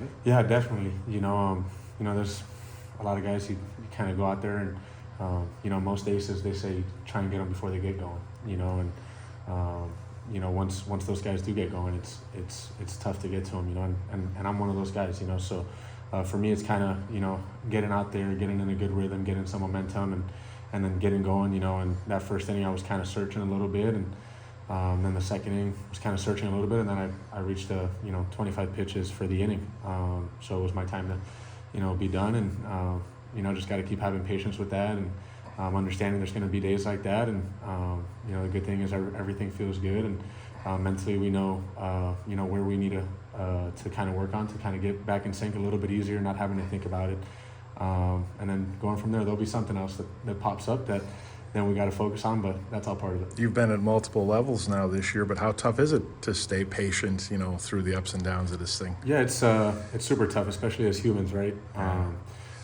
right? Yeah, definitely. There's a lot of guys you kind of go out there and, most aces, they say try and get them before they get going, once those guys do get going, it's tough to get to them, and I'm one of those guys, so for me, it's kind of, getting out there, getting in a good rhythm, getting some momentum and then getting going, and that first inning I was kind of searching a little bit, and then the second inning was kind of searching a little bit, and then I reached 25 pitches for the inning. So it was my time to, be done, and, just got to keep having patience with that, and understanding there's going to be days like that. And, the good thing is everything feels good, and mentally we know, where we need to kind of work on to kind of get back in sync a little bit easier, not having to think about it. And then going from there, there'll be something else that pops up that then we got to focus on, but that's all part of it. You've been at multiple levels now this year, but how tough is it to stay patient, through the ups and downs of this thing? Yeah, it's super tough, especially as humans, right?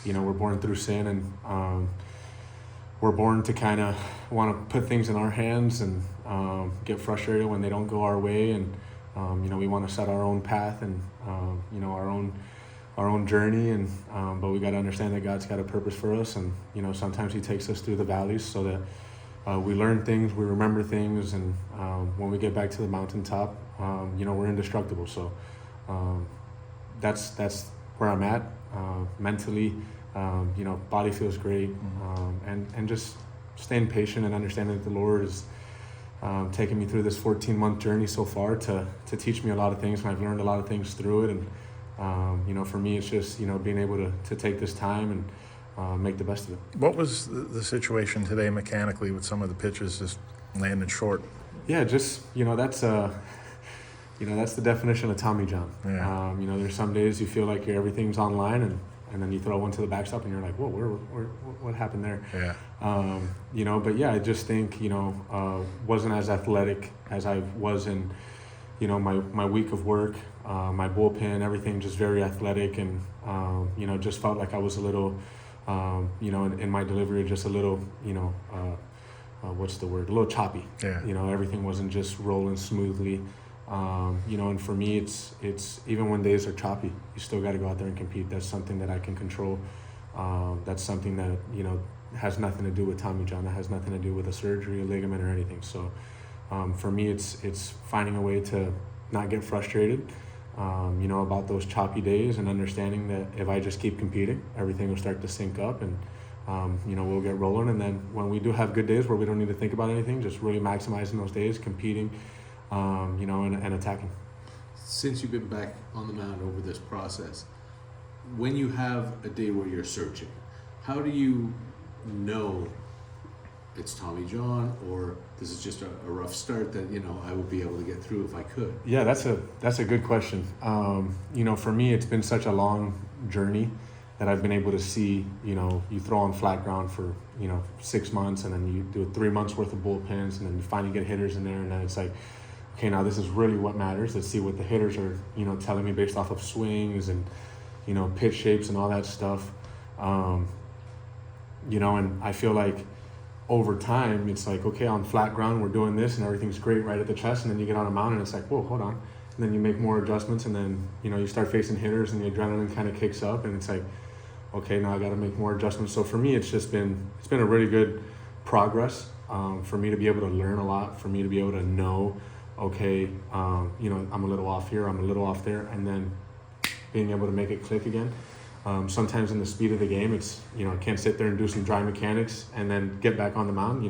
We're born through sin, and we're born to kind of want to put things in our hands and get frustrated when they don't go our way, and we want to set our own path and our own journey, and but we got to understand that God's got a purpose for us, and sometimes He takes us through the valleys so that we learn things, we remember things, and when we get back to the mountaintop, we're indestructible. So that's where I'm at mentally. Body feels great, and just staying patient and understanding that the Lord is taking me through this 14-month journey so far to teach me a lot of things, and I've learned a lot of things through it. And for me, it's just, being able to take this time and make the best of it. What was the situation today mechanically with some of the pitches just landing short? Yeah, just, that's the definition of Tommy John. Yeah. There's some days you feel like everything's online, and then you throw one to the backstop and you're like, whoa, what happened there? Yeah. But yeah, I just think, wasn't as athletic as I was in, my week of work, my bullpen, everything just very athletic, and, just felt like I was a little, in my delivery, just a little, what's the word? A little choppy. Yeah. Everything wasn't just rolling smoothly. And for me, it's even when days are choppy, you still got to go out there and compete. That's something that I can control. That's something that, has nothing to do with Tommy John. That has nothing to do with a surgery, a ligament, or anything. So for me, it's finding a way to not get frustrated, about those choppy days, and understanding that if I just keep competing, everything will start to sync up, and we'll get rolling. And then when we do have good days where we don't need to think about anything, just really maximizing those days, competing, and attacking. Since you've been back on the mound over this process, when you have a day where you're searching, how do you know it's Tommy John, or this is just a rough start that, I would be able to get through if I could? Yeah, that's a good question. For me, it's been such a long journey that I've been able to see, you throw on flat ground for, 6 months, and then you do 3 months worth of bullpens, and then you finally get hitters in there, and then it's like, okay, now this is really what matters. Let's see what the hitters are, telling me based off of swings and, pitch shapes and all that stuff. And I feel like over time, it's like, okay, on flat ground, we're doing this and everything's great right at the chest. And then you get on a mound and it's like, whoa, hold on. And then you make more adjustments, and then, you start facing hitters and the adrenaline kind of kicks up, and it's like, okay, now I got to make more adjustments. So for me, it's been a really good progress for me to be able to learn a lot, for me to be able to know, okay, I'm a little off here, I'm a little off there, and then being able to make it click again. Sometimes in the speed of the game, it's, I can't sit there and do some dry mechanics and then get back on the mound,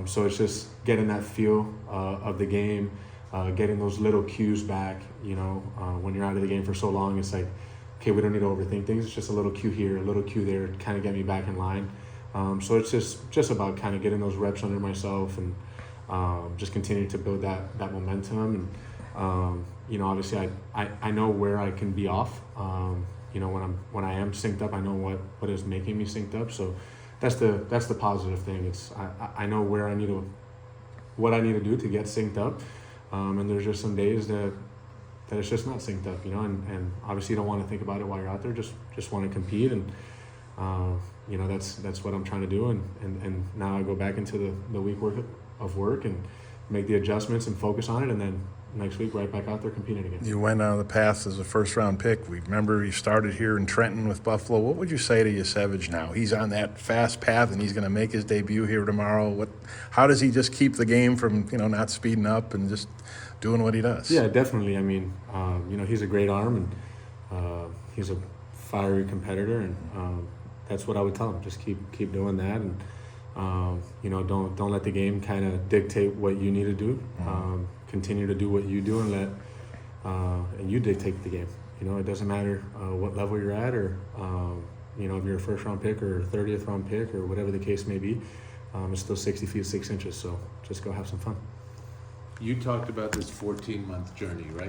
So it's just getting that feel of the game, getting those little cues back, when you're out of the game for so long, it's like, okay, we don't need to overthink things. It's just a little cue here, a little cue there to kind of get me back in line. So it's just about kind of getting those reps under myself, and just continue to build that momentum. And, obviously I know where I can be off. When I am synced up, I know what is making me synced up. So that's the positive thing. It's I know what I need to do to get synced up. And there's just some days that it's just not synced up, and obviously you don't want to think about it while you're out there. Just want to compete, and that's what I'm trying to do. And now I go back into the week of work and make the adjustments and focus on it, and then next week right back out there competing again. You went on the path as a first-round pick. We remember you started here in Trenton with Buffalo. What would you say to Yasevich now? He's on that fast path, and he's going to make his debut here tomorrow. How does he just keep the game from not speeding up and just doing what he does? Yeah, definitely. I mean, he's a great arm, and he's a fiery competitor, and that's what I would tell him. Just keep doing that, and don't let the game kind of dictate what you need to do. Continue to do what you do, and you dictate the game. It doesn't matter what level you're at, or if you're a first round pick or 30th round pick or whatever the case may be. It's still 60 feet 6 inches, so just go have some fun. You talked about this 14-month journey, right?